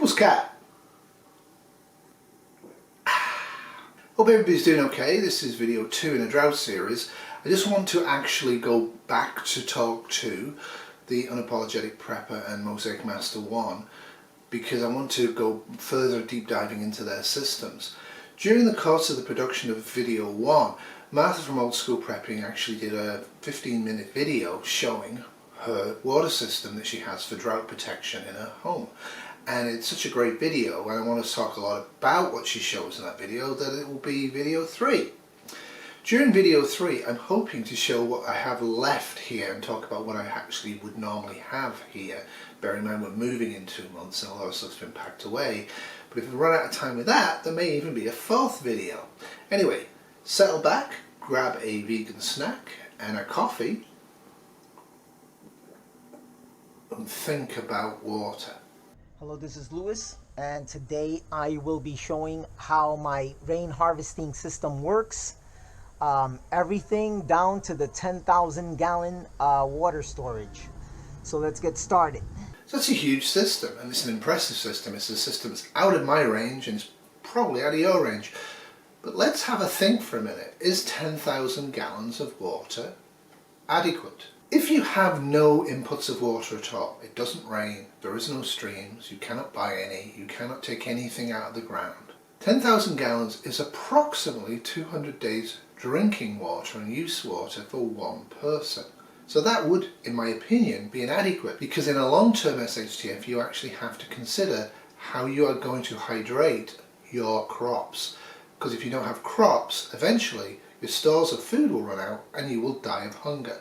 Huples Cat. Hope everybody's doing okay. This is video 2 in a drought series. I just want to actually go back to talk to the Unapologetic Prepper and Mosaicmaster 1 because I want to go further deep diving into their systems. During the course of the production of video 1, Martha from Old School Prepping actually did a 15-minute video showing her water system that she has for drought protection in her home. And it's such a great video, and I want to talk a lot about what she shows in that video, that it will be video 3. During video 3, I'm hoping to show what I have left here and talk about what I actually would normally have here. Bear in mind we're moving in 2 months and a lot of stuff's been packed away. But if we run out of time with that, there may even be a 4th video. Anyway, settle back, grab a vegan snack and a coffee, and think about water. Hello, this is Louis, and today I will be showing how my rain harvesting system works. Everything down to the 10,000 gallon water storage. So let's get started. So that's a huge system, and it's an impressive system. It's a system that's out of my range and it's probably out of your range. But let's have a think for a minute. Is 10,000 gallons of water adequate? If you have no inputs of water at all, it doesn't rain, there is no streams, you cannot buy any, you cannot take anything out of the ground. 10,000 gallons is approximately 200 days drinking water and use water for one person. So that would, in my opinion, be inadequate, because in a long-term SHTF you actually have to consider how you are going to hydrate your crops. Because if you don't have crops, eventually your stores of food will run out and you will die of hunger.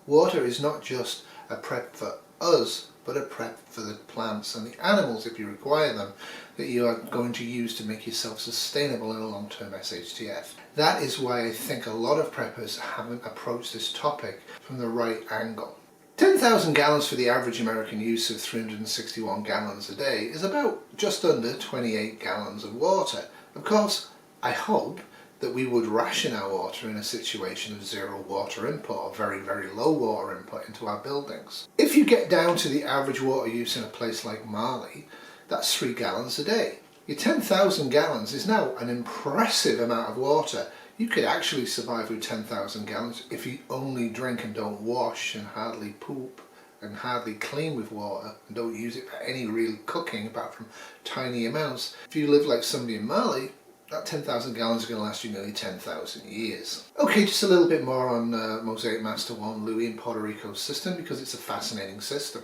Water is not just a prep for us, but a prep for the plants and the animals, if you require them, that you are going to use to make yourself sustainable in a long-term SHTF. That is why I think a lot of preppers haven't approached this topic from the right angle. 10,000 gallons for the average American use of 361 gallons a day is about just under 28 gallons of water. Of course, I hope that we would ration our water in a situation of zero water input or very, very low water input into our buildings. If you get down to the average water use in a place like Mali, that's 3 gallons a day. Your 10,000 gallons is now an impressive amount of water. You could actually survive with 10,000 gallons if you only drink and don't wash and hardly poop and hardly clean with water and don't use it for any real cooking apart from tiny amounts. If you live like somebody in Mali, that 10,000 gallons is going to last you nearly 10,000 years. Okay, just a little bit more on Mosaicmaster 1 Louis in Puerto Rico's system, because it's a fascinating system.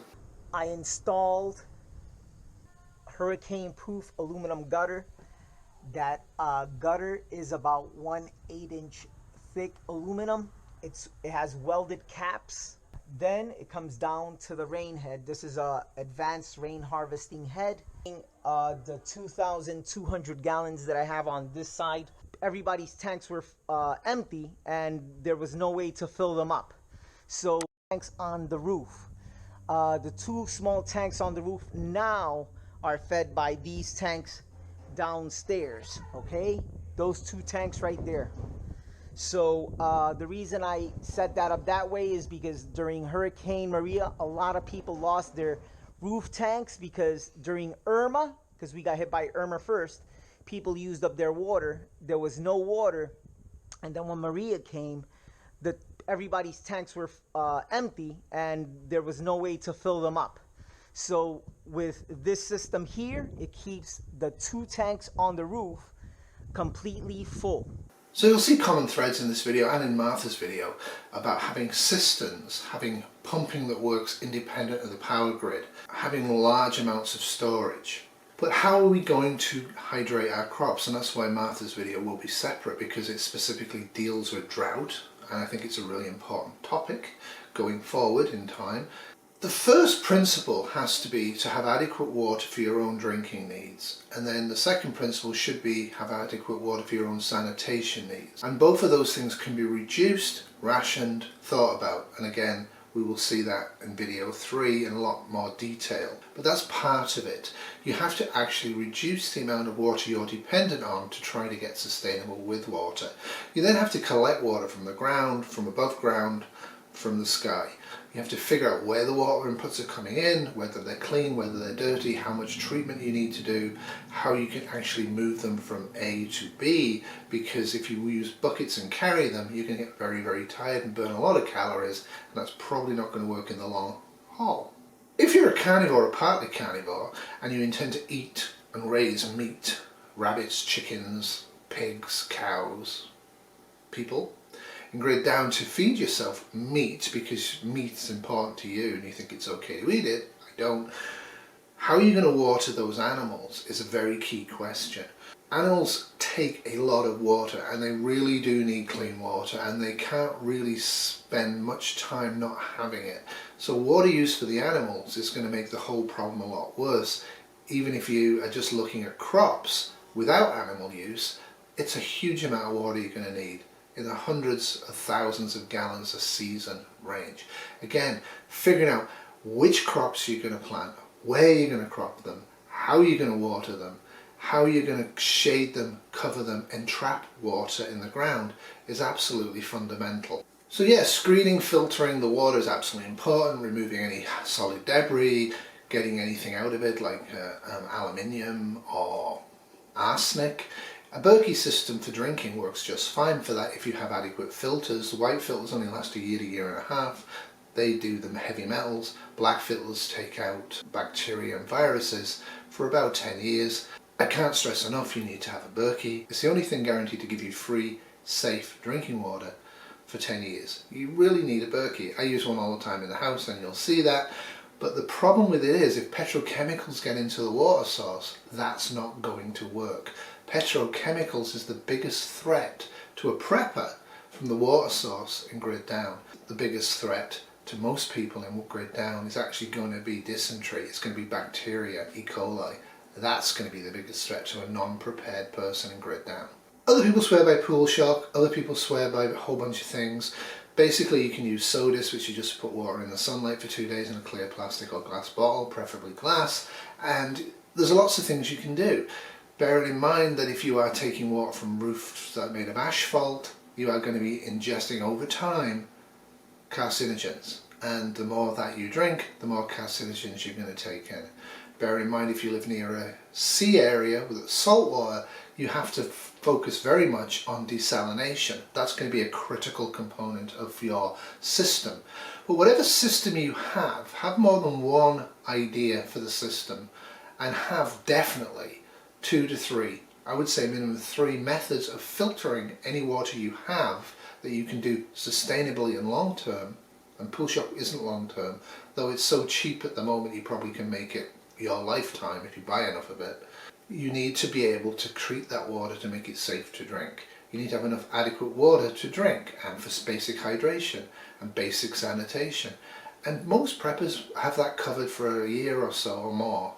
I installed hurricane-proof aluminum gutter. That gutter is about 1 8-inch thick aluminum. It has welded caps. Then it comes down to the rain head. This is a advanced rain harvesting head. The 2,200 gallons that I have on this side, everybody's tanks were empty and there was no way to fill them up. So tanks on the roof. The 2 small tanks on the roof now are fed by these tanks downstairs. Okay, those 2 tanks right there. So the reason I set that up that way is because during Hurricane Maria, a lot of people lost their roof tanks, because during Irma, because we got hit by Irma first, people used up their water. There was no water, and then when Maria came, everybody's tanks were empty and there was no way to fill them up. So with this system here, it keeps the 2 tanks on the roof completely full. So you'll see common threads in this video and in Martha's video about having systems, having pumping that works independent of the power grid, having large amounts of storage. But how are we going to hydrate our crops? And that's why Martha's video will be separate, because it specifically deals with drought, and I think it's a really important topic going forward in time. The first principle has to be to have adequate water for your own drinking needs, and then the second principle should be have adequate water for your own sanitation needs. And both of those things can be reduced, rationed, thought about, and again we will see that in video 3 in a lot more detail. But that's part of it. You have to actually reduce the amount of water you're dependent on to try to get sustainable with water. You then have to collect water from the ground, from above ground, from the sky. You have to figure out where the water inputs are coming in, whether they're clean, whether they're dirty, how much treatment you need to do, how you can actually move them from A to B, because if you use buckets and carry them, you can get very, very tired and burn a lot of calories, and that's probably not going to work in the long haul. If you're a carnivore or partly carnivore, and you intend to eat and raise meat, rabbits, chickens, pigs, cows, people, and grid down to feed yourself meat because meat is important to you and you think it's okay to eat it, I don't. How are you going to water those animals is a very key question. Animals take a lot of water and they really do need clean water, and they can't really spend much time not having it. So water use for the animals is going to make the whole problem a lot worse. Even if you are just looking at crops without animal use, it's a huge amount of water you're going to need, in the hundreds of thousands of gallons a season range. Again, figuring out which crops you're going to plant, where you're going to crop them, how you're going to water them, how you're going to shade them, cover them, and trap water in the ground is absolutely fundamental. So yes, screening, filtering the water is absolutely important, removing any solid debris, getting anything out of it like aluminium or arsenic. A Berkey system for drinking works just fine for that if you have adequate filters. The white filters only last a year and a half. They do the heavy metals. Black filters take out bacteria and viruses for about 10 years. I can't stress enough, you need to have a Berkey. It's the only thing guaranteed to give you free, safe drinking water for 10 years. You really need a Berkey. I use one all the time in the house and you'll see that. But the problem with it is if petrochemicals get into the water source, that's not going to work. Petrochemicals is the biggest threat to a prepper from the water source in grid down. The biggest threat to most people in grid down is actually going to be dysentery. It's going to be bacteria, E. coli. That's going to be the biggest threat to a non-prepared person in grid down. Other people swear by pool shock, other people swear by a whole bunch of things. Basically you can use sodas, which you just put water in the sunlight for 2 days in a clear plastic or glass bottle, preferably glass, and there's lots of things you can do. Bearing in mind that if you are taking water from roofs that are made of asphalt, you are going to be ingesting over time carcinogens, and the more that you drink, the more carcinogens you're going to take in. Bear in mind if you live near a sea area with salt water, you have to focus very much on desalination. That's going to be a critical component of your system. But whatever system you have more than one idea for the system, and have definitely 2 to 3, I would say minimum 3 methods of filtering any water you have that you can do sustainably and long term. And pool shock isn't long term, though it's so cheap at the moment you probably can make it your lifetime if you buy enough of it. You need to be able to treat that water to make it safe to drink. You need to have enough adequate water to drink and for basic hydration and basic sanitation. And most preppers have that covered for a year or so or more.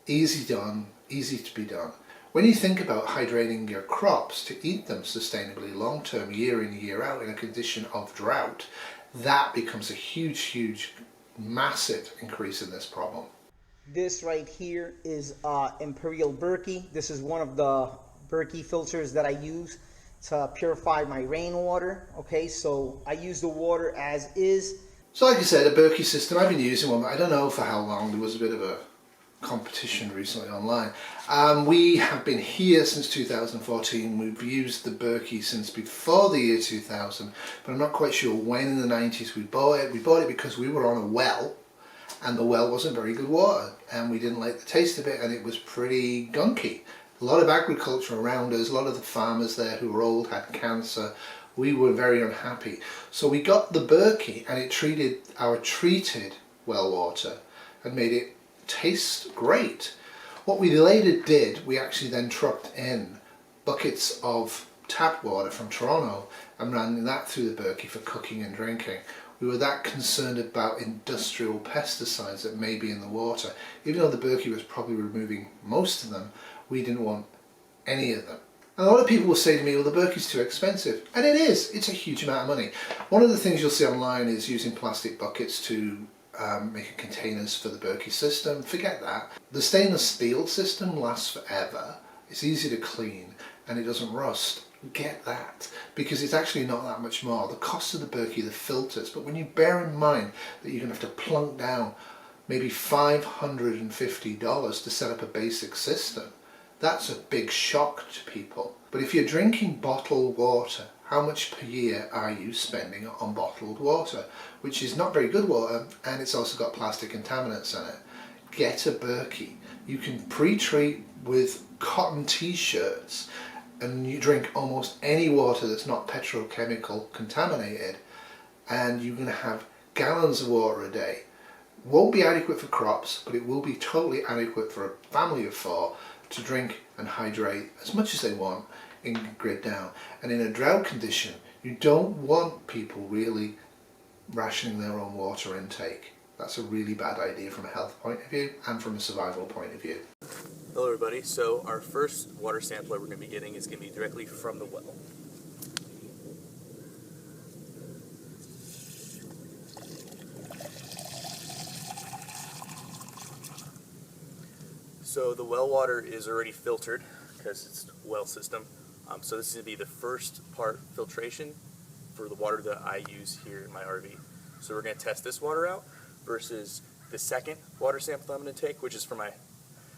Easy done, easy to be done. When you think about hydrating your crops to eat them sustainably long term, year in, year out in a condition of drought, that becomes a huge, massive increase in this problem. This right here is Imperial Berkey. This is one of the Berkey filters that I use to purify my rainwater. Okay, so I use the water as is. So like I said, a Berkey system, I've been using one, but I don't know for how long. There was a bit of a competition recently online. We have been here since 2014. We've used the Berkey since before the year 2000, but I'm not quite sure when in the 90s we bought it. We bought it because we were on a well, and the well wasn't very good water, and we didn't like the taste of it, and it was pretty gunky. A lot of agriculture around us, a lot of the farmers there who were old had cancer. We were very unhappy. So we got the Berkey, and it treated our treated well water and made it taste great. What we later did, we actually then trucked in buckets of tap water from Toronto and ran that through the Berkey for cooking and drinking. We were that concerned about industrial pesticides that may be in the water. Even though the Berkey was probably removing most of them, we didn't want any of them. And a lot of people will say to me, well, the Berkey's too expensive. And it is. It's a huge amount of money. One of the things you'll see online is using plastic buckets to make containers for the Berkey system. Forget that. The stainless steel system lasts forever. It's easy to clean and it doesn't rust. get that, because it's actually not that much more. The cost of the Berkey, the filters, but when you bear in mind that you're going to have to plunk down maybe $550 to set up a basic system, that's a big shock to people. But if you're drinking bottled water, how much per year are you spending on bottled water, which is not very good water, and it's also got plastic contaminants in it? Get a Berkey. You can pre-treat with cotton t-shirts, and you drink almost any water that's not petrochemical contaminated, and you're going to have gallons of water a day. Won't be adequate for crops, but it will be totally adequate for a family of 4 to drink and hydrate as much as they want in grid down. And in a drought condition, you don't want people really rationing their own water intake. That's a really bad idea from a health point of view and from a survival point of view. Hello everybody, so our first water sampler we're going to be getting is going to be directly from the well. So the well water is already filtered because it's a well system. So this is going to be the first part filtration for the water that I use here in my RV. So we're going to test this water out versus the second water sample I'm going to take, which is for my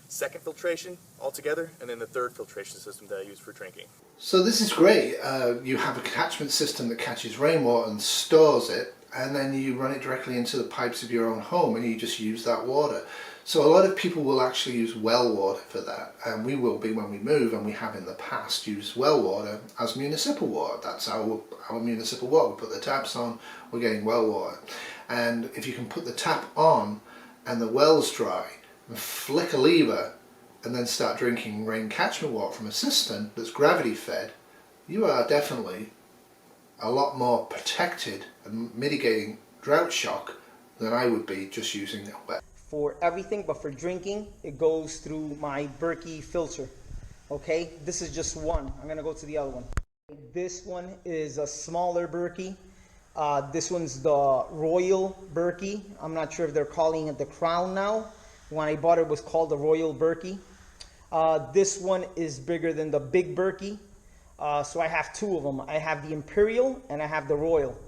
second filtration altogether, and then the third filtration system that I use for drinking. So this is great. You have a catchment system that catches rainwater and stores it, and then you run it directly into the pipes of your own home and you just use that water. So a lot of people will actually use well water for that, and we will be when we move, and we have in the past used well water as municipal water. That's our municipal water. We put the taps on, we're getting well water. And if you can put the tap on and the well's dry, and flick a lever and then start drinking rain catchment water from a cistern that's gravity fed, you are definitely a lot more protected and mitigating drought shock than I would be just using a well. For everything, but for drinking, it goes through my Berkey filter. Okay, this is just one. I'm gonna go to the other one. This one is a smaller Berkey. This one's the Royal Berkey. I'm not sure if they're calling it the Crown now. When I bought it was called the Royal Berkey. This one is bigger than the big Berkey. So I have 2 of them. I have the Imperial and I have the Royal.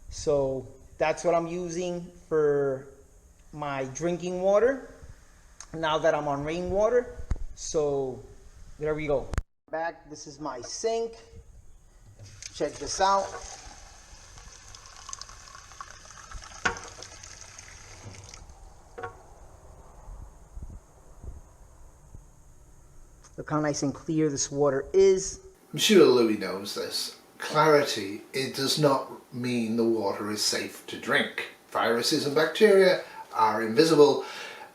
So that's what I'm using for my drinking water now that I'm on rainwater. So there we go. Back, this is my sink. Check this out. Look how nice and clear this water is. I'm sure Louis knows this. Clarity, it does not mean the water is safe to drink. Viruses and bacteria are invisible,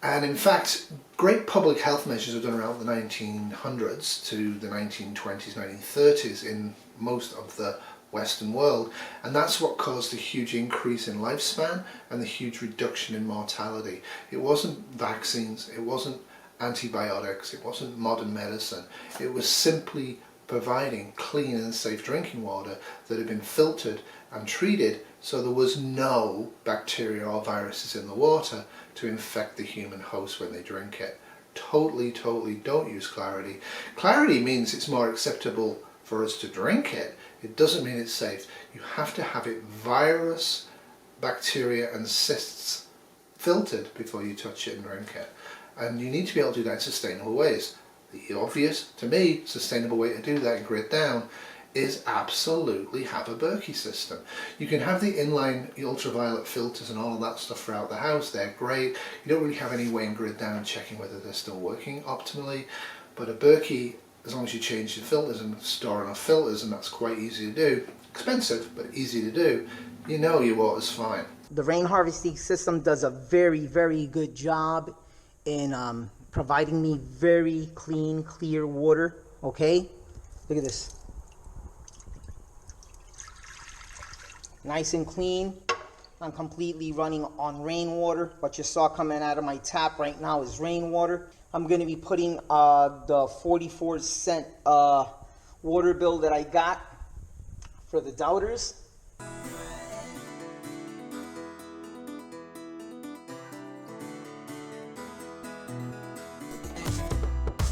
and in fact great public health measures were done around the 1900s to the 1920s, 1930s in most of the Western world, and that's what caused the huge increase in lifespan and the huge reduction in mortality. It wasn't vaccines, it wasn't antibiotics, it wasn't modern medicine, it was simply providing clean and safe drinking water that had been filtered and treated so there was no bacteria or viruses in the water to infect the human host when they drink it. Totally don't use Clarity. Clarity means it's more acceptable for us to drink it. It doesn't mean it's safe. You have to have it virus, bacteria and cysts filtered before you touch it and drink it. And you need to be able to do that in sustainable ways. The obvious, to me, sustainable way to do that in grid down is absolutely have a Berkey system. You can have the inline ultraviolet filters and all of that stuff throughout the house. They're great. You don't really have any way in grid down checking whether they're still working optimally. But a Berkey, as long as you change the filters and store enough filters, and that's quite easy to do, expensive but easy to do, you know your water's fine. The rain harvesting system does a very good job in providing me very clean, clear water. Okay, look at this. Nice and clean. I'm completely running on rainwater. What you saw coming out of my tap right now is rainwater. I'm going to be putting the 44-cent water bill that I got for the doubters.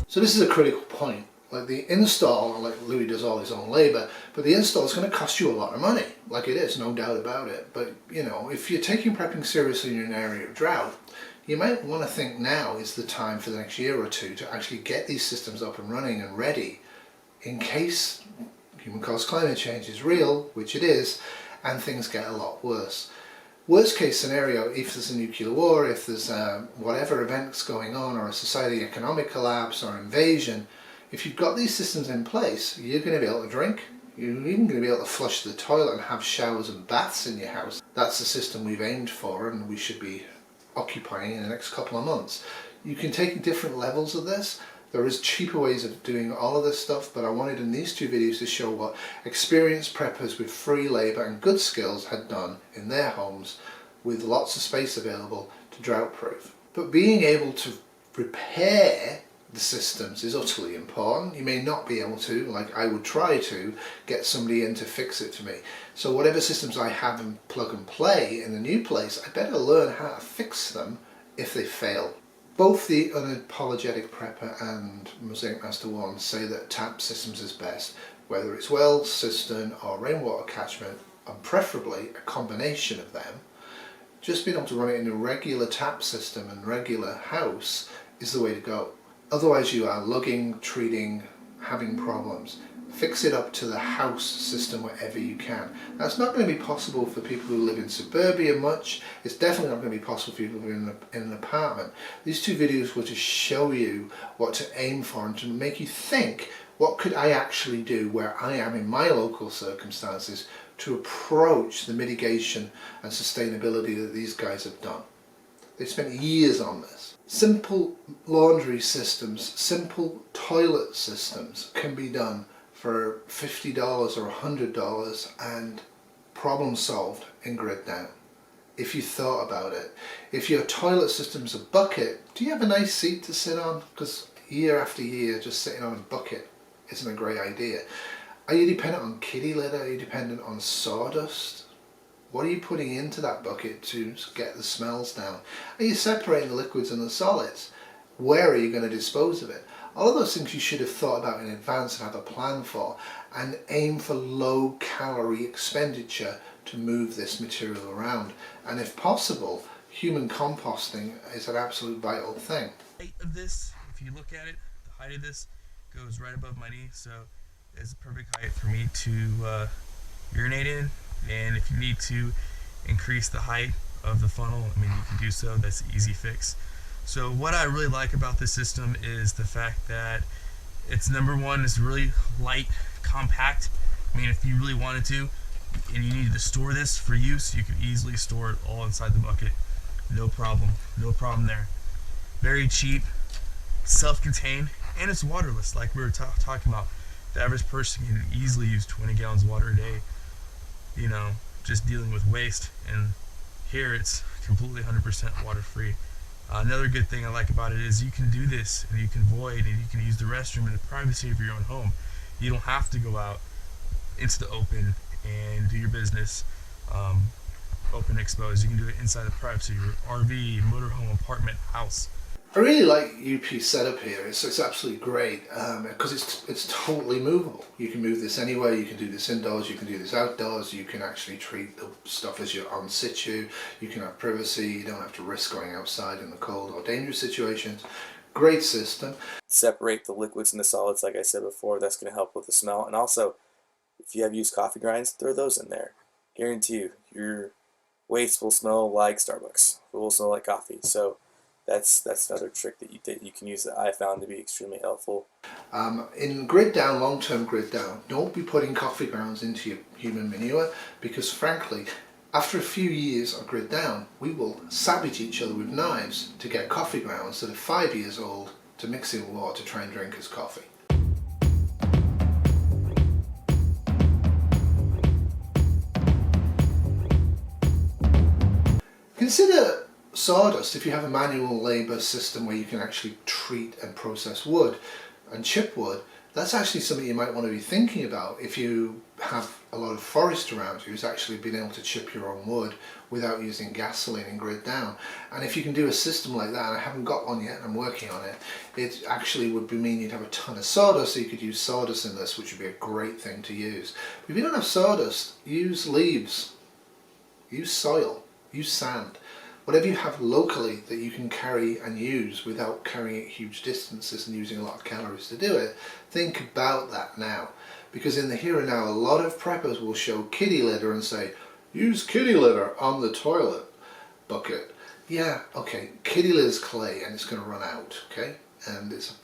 So this is a critical point. Like the install, like Louis does all his own labour, but the install is going to cost you a lot of money, like it is, no doubt about it. But you know, if you're taking prepping seriously in an area of drought, you might want to think now is the time for the next year or two to actually get these systems up and running and ready in case human-caused climate change is real, which it is, and things get a lot worse. Worst case scenario, if there's a nuclear war, if there's whatever events going on, or a society economic collapse or invasion, if you've got these systems in place, you're going to be able to drink, you're even going to be able to flush the toilet and have showers and baths in your house. That's the system we've aimed for and we should be occupying in the next couple of months. You can take different levels of this. There is cheaper ways of doing all of this stuff, but I wanted in these two videos to show what experienced preppers with free labour and good skills had done in their homes with lots of space available to drought proof. But being able to repair the systems is utterly important. You may not be able to, like I would try to, get somebody in to fix it for me. So whatever systems I have in plug and play in the new place, I better learn how to fix them if they fail. Both the Unapologetic Prepper and Mosaicmaster 1 say that tap systems is best, whether it's well, cistern or rainwater catchment, and preferably a combination of them. Just being able to run it in a regular tap system and regular house is the way to go. Otherwise you are lugging, treating, having problems. Fix it up to the house system wherever you can. That's not going to be possible for people who live in suburbia much. It's definitely not going to be possible for people who live in an apartment. These two videos were to show you what to aim for and to make you think, what could I actually do where I am in my local circumstances to approach the mitigation and sustainability that these guys have done. They've spent years on this. Simple laundry systems, simple toilet systems can be done for $50 or $100 and problem solved in grid down. If you thought about it. If your toilet system's a bucket, do you have a nice seat to sit on? Because year after year just sitting on a bucket isn't a great idea. Are you dependent on kitty litter? Are you dependent on sawdust? What are you putting into that bucket to get the smells down? Are you separating the liquids and the solids? Where are you going to dispose of it? All of those things you should have thought about in advance and have a plan for, and aim for low calorie expenditure to move this material around. And if possible, human composting is an absolute vital thing. The height of this, if you look at it, the height of this goes right above my knee, so it's a perfect height for me to urinate in. And if you need to increase the height of the funnel, I mean, you can do so. That's an easy fix. So what I really like about this system is the fact that it's, number one, it's really light, compact. I mean, if you really wanted to and you needed to store this for use, you could easily store it all inside the bucket. No problem there. Very cheap, self-contained, and it's waterless, like we were talking about. The average person can easily use 20 gallons of water a day, you know, just dealing with waste, and here it's completely 100% water free. Another good thing I like about it is you can do this and you can void and you can use the restroom in the privacy of your own home. You don't have to go out into the open and do your business open exposed. You can do it inside the privacy of your RV, motorhome, apartment, house. I really like UP's setup here. It's absolutely great because it's totally movable. You can move this anywhere. You can do this indoors. You can do this outdoors. You can actually treat the stuff as you're on situ. You can have privacy. You don't have to risk going outside in the cold or dangerous situations. Great system. Separate the liquids and the solids, like I said before. That's going to help with the smell. And also, if you have used coffee grinds, throw those in there. Guarantee you, your waste will smell like Starbucks. It will smell like coffee. So that's another trick that you can use that I found to be extremely helpful. In grid down, long-term grid down, don't be putting coffee grounds into your human manure, because frankly, after a few years of grid down, we will savage each other with knives to get coffee grounds that are 5 years old to mix in water to try and drink as coffee. Consider sawdust. If you have a manual labour system where you can actually treat and process wood and chip wood, that's actually something you might want to be thinking about if you have a lot of forest around you is actually being able to chip your own wood without using gasoline and grid down. And if you can do a system like that, and I haven't got one yet, I'm working on it, it actually would mean you'd have a ton of sawdust, so you could use sawdust in this, which would be a great thing to use. But if you don't have sawdust, use leaves, use soil, use sand. Whatever you have locally that you can carry and use without carrying it huge distances and using a lot of calories to do it, think about that now. Because in the here and now, a lot of preppers will show kitty litter and say, use kitty litter on the toilet bucket. Yeah, okay, kitty litter is clay and it's going to run out, okay? And it's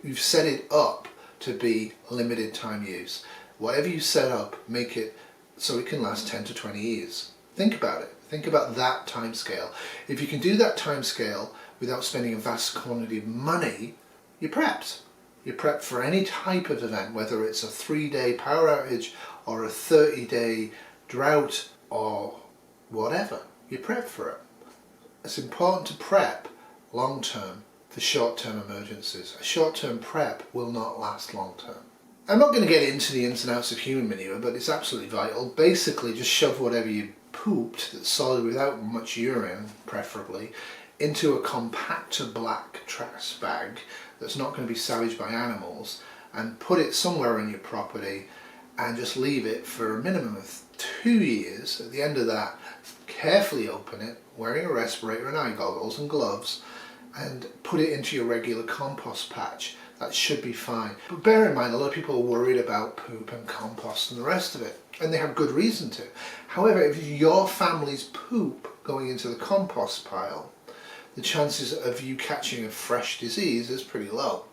you've set it up to be limited time use. Whatever you set up, make it so it can last 10 to 20 years. Think about it. Think about that time scale. If you can do that time scale without spending a vast quantity of money, you're prepped. You're prepped for any type of event, whether it's a 3-day power outage or a 30-day drought or whatever. You're prepped for it. It's important to prep long term for short-term emergencies. A short-term prep will not last long term. I'm not going to get into the ins and outs of human manure, but it's absolutely vital. Basically, just shove whatever you pooped that's solid without much urine, preferably, into a compactor black trash bag that's not going to be savaged by animals, and put it somewhere on your property and just leave it for a minimum of 2 years. At the end of that, carefully open it, wearing a respirator and eye goggles and gloves, and put it into your regular compost patch. That should be fine. But bear in mind, a lot of people are worried about poop and compost and the rest of it, and they have good reason to. However, if your family's poop going into the compost pile, the chances of you catching a fresh disease is pretty low.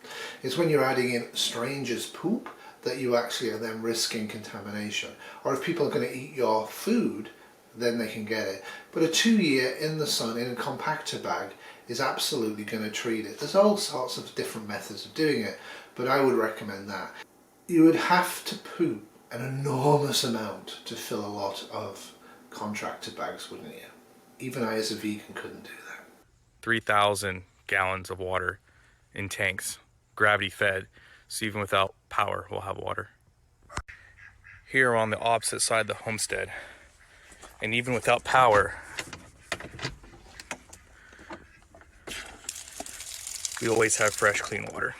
It's when you're adding in strangers' poop that you actually are then risking contamination. Or if people are going to eat your food, then they can get it. But a 2-year in the sun in a compactor bag is absolutely going to treat it. There's all sorts of different methods of doing it, but I would recommend that. You would have to poop an enormous amount to fill a lot of contractor bags, wouldn't you? Even I as a vegan couldn't do that. 3,000 gallons of water in tanks, gravity fed, so even without power we'll have water. Here on the opposite side of the homestead, and even without power, we always have fresh, clean water.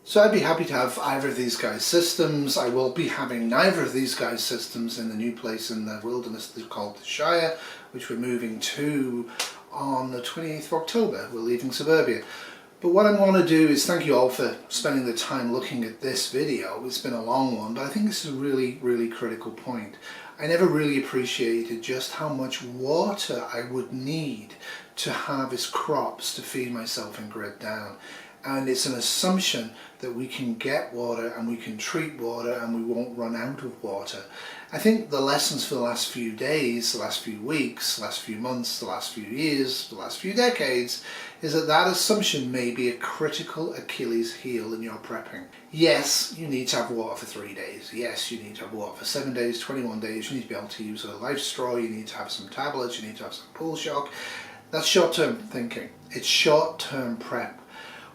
So I'd be happy to have either of these guys' systems. I will be having neither of these guys' systems in the new place in the wilderness called the Shire, which we're moving to on the 28th of October. We're leaving suburbia. But what I want to do is thank you all for spending the time looking at this video. It's been a long one, but I think this is a really, really critical point. I never really appreciated just how much water I would need to harvest crops to feed myself and grid down. And it's an assumption that we can get water and we can treat water and we won't run out of water. I think the lessons for the last few days, the last few weeks, the last few months, the last few years, the last few decades is that that assumption may be a critical Achilles heel in your prepping. Yes, you need to have water for 3 days. Yes, you need to have water for 7 days, 21 days. You need to be able to use a life straw. You need to have some tablets. You need to have some pool shock. That's short-term thinking. It's short-term prep.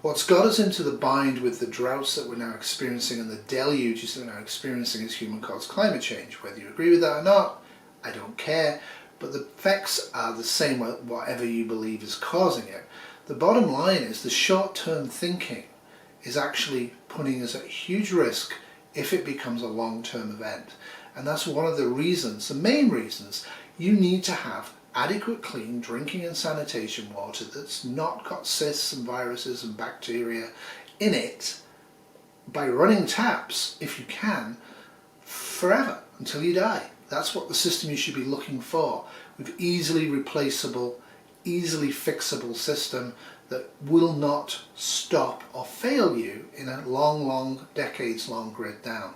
What's got us into the bind with the droughts that we're now experiencing and the deluges that we're now experiencing is human-caused climate change. Whether you agree with that or not, I don't care, but the effects are the same whatever you believe is causing it. The bottom line is the short-term thinking is actually putting us at huge risk if it becomes a long-term event. And that's one of the reasons, the main reasons, you need to have adequate clean drinking and sanitation water that's not got cysts and viruses and bacteria in it by running taps, if you can, forever until you die. That's what the system you should be looking for, with easily replaceable, easily fixable system that will not stop or fail you in a long, decades-long grid down.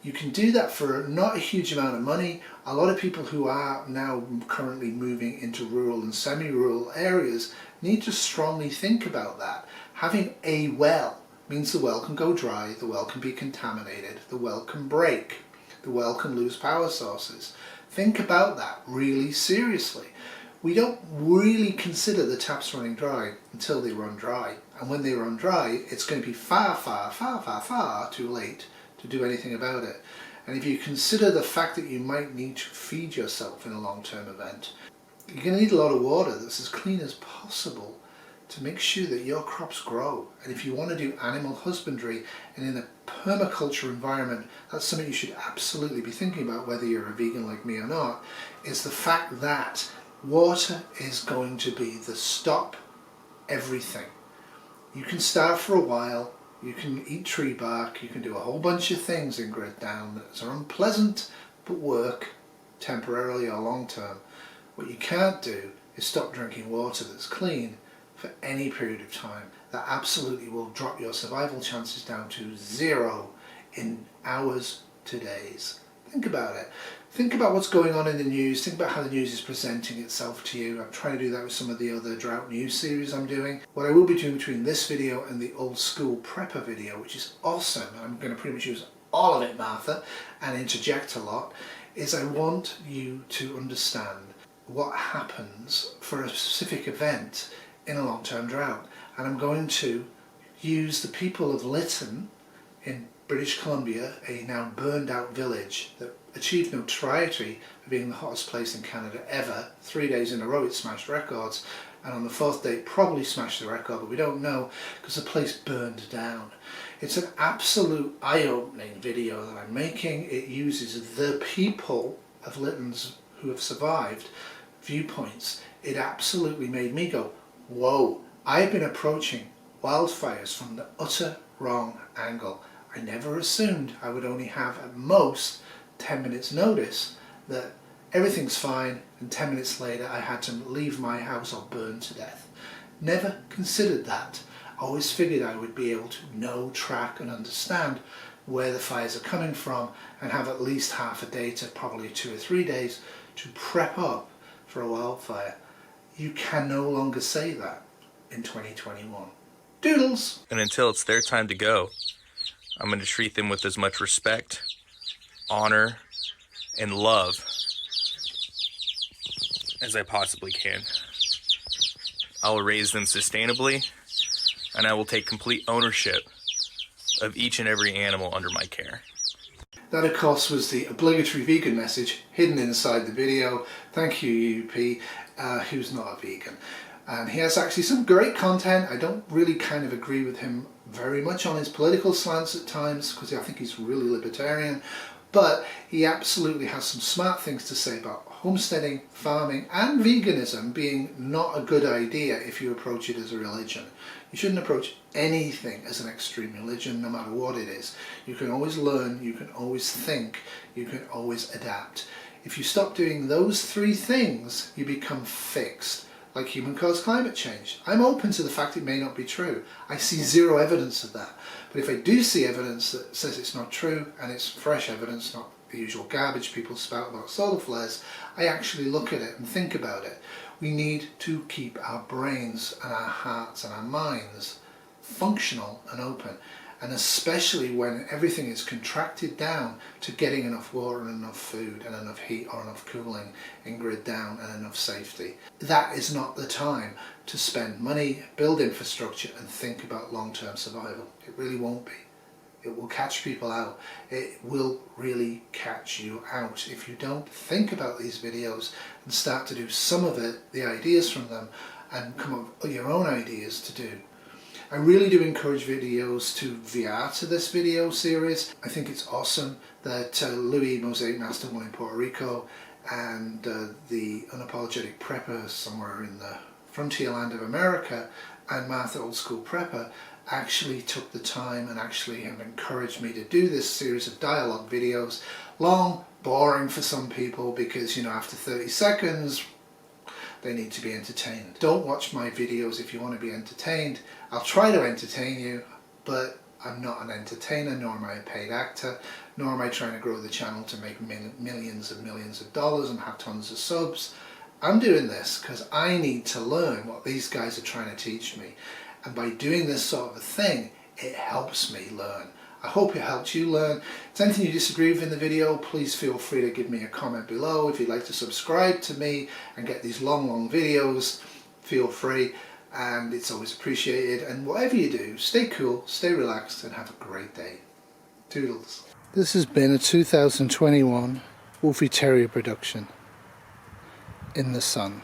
You can do that for not a huge amount of money. A lot of people who are now currently moving into rural and semi-rural areas need to strongly think about that. Having a well means the well can go dry, the well can be contaminated, the well can break, the well can lose power sources. Think about that really seriously. We don't really consider the taps running dry until they run dry. And when they run dry, it's going to be far too late to do anything about it. And if you consider the fact that you might need to feed yourself in a long-term event, you're going to need a lot of water that's as clean as possible to make sure that your crops grow. And if you want to do animal husbandry and in a permaculture environment, that's something you should absolutely be thinking about, whether you're a vegan like me or not, is the fact that water is going to be the stop everything. You can starve for a while, you can eat tree bark, you can do a whole bunch of things in Grid Down that are unpleasant but work temporarily or long term. What you can't do is stop drinking water that's clean for any period of time. That absolutely will drop your survival chances down to 0 in hours to days. Think about it. Think about what's going on in the news. Think about how the news is presenting itself to you. I'm trying to do that with some of the other drought news series I'm doing. What I will be doing between this video and the old school prepper video, which is awesome, I'm going to pretty much use all of it, Martha, and interject a lot, is I want you to understand what happens for a specific event in a long-term drought. And I'm going to use the people of Lytton in British Columbia, a now burned out village that achieved notoriety for being the hottest place in Canada ever. 3 days in a row it smashed records, and on the 4th day it probably smashed the record, but we don't know because the place burned down. It's an absolute eye-opening video that I'm making. It uses the people of Lytton's who have survived viewpoints. It absolutely made me go, whoa, I've been approaching wildfires from the utter wrong angle. I never assumed I would only have at most 10 minutes notice that everything's fine, and 10 minutes later I had to leave my house or burn to death. Never considered that. I always figured I would be able to know, track and understand where the fires are coming from and have at least half a day to probably 2 or 3 days to prep up for a wildfire. You can no longer say that in 2021. Doodles! And until it's their time to go, I'm going to treat them with as much respect, honor, and love as I possibly can. I will raise them sustainably, and I will take complete ownership of each and every animal under my care. That of course was the obligatory vegan message hidden inside the video. Thank you, UP, who's not a vegan. And he has actually some great content. I don't really kind of agree with him very much on his political slants at times, because I think he's really libertarian, but he absolutely has some smart things to say about homesteading, farming and veganism being not a good idea if you approach it as a religion. You shouldn't approach anything as an extreme religion, no matter what it is. You can always learn, you can always think, you can always adapt. If you stop doing those 3 things, you become fixed, like human-caused climate change. I'm open to the fact it may not be true. I see 0 evidence of that. But if I do see evidence that says it's not true, and it's fresh evidence, not the usual garbage people spout about solar flares, I actually look at it and think about it. We need to keep our brains and our hearts and our minds functional and open, and especially when everything is contracted down to getting enough water and enough food and enough heat or enough cooling in Grid Down and enough safety. That is not the time to spend money, build infrastructure and think about long-term survival. It really won't be. It will catch people out. It will really catch you out if you don't think about these videos and start to do some of it, the ideas from them, and come up with your own ideas to do. I really do encourage videos to VR to this video series. I think it's awesome that Louis Mosaicmaster, one in Puerto Rico, and the Unapologetic Prepper somewhere in the frontier land of America, and Martha Old School Prepper actually took the time and actually have encouraged me to do this series of dialogue videos. Long, boring for some people because, you know, after 30 seconds they need to be entertained. Don't watch my videos if you want to be entertained. I'll try to entertain you, but I'm not an entertainer, nor am I a paid actor, nor am I trying to grow the channel to make millions and millions of dollars and have tons of subs. I'm doing this because I need to learn what these guys are trying to teach me. And by doing this sort of a thing, it helps me learn. I hope it helped you learn. If there's anything you disagree with in the video, please feel free to give me a comment below. If you'd like to subscribe to me and get these long videos, feel free, and it's always appreciated. And whatever you do, stay cool, stay relaxed, and have a great day. Toodles. This has been a 2021 Wolfie Terrier production in the sun.